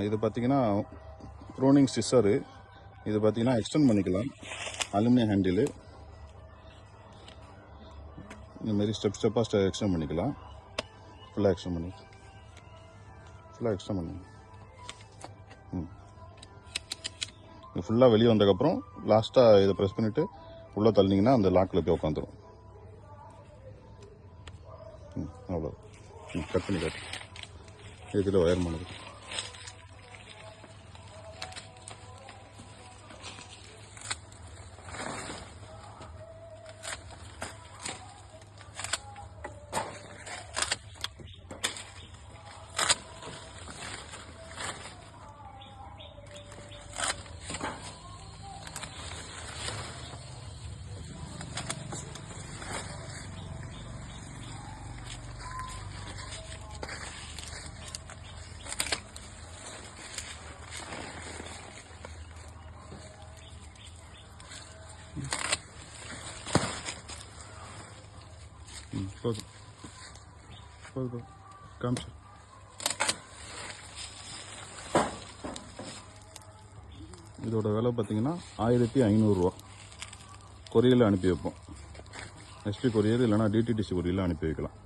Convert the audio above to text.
இது பார்த்தீங்கன்னா pruning scissor. இது பார்த்தீங்கன்னா எக்ஸ்டெண்ட் பண்ணிக்கலாம். Aluminium handle. இந்தமாரி ஸ்டெப்பாக எக்ஸ்டெண்ட் பண்ணிக்கலாம். ஃபுல்லாக எக்ஸ்டெண்ட் பண்ணி இது ஃபுல்லாக வெளியே வந்ததுக்கப்புறம் லாஸ்ட்டாக இதை ப்ரெஸ் பண்ணிவிட்டு உள்ளே தள்ளினீங்கன்னா அந்த லாக்கில் போய் உட்காந்துரும். அவ்வளோ. கட் பண்ணி காட்டு. இதில் ஒயர் பண்ணுது. போதும் காமிச்சு. இதோட விலை பார்த்தீங்கன்னா 1500 ரூபா. கொரியரில் அனுப்பி வைப்போம். எஸ்பி கொரியர் இல்லைனா டிடிடிசி கொரியரில் அனுப்பி வைக்கலாம்.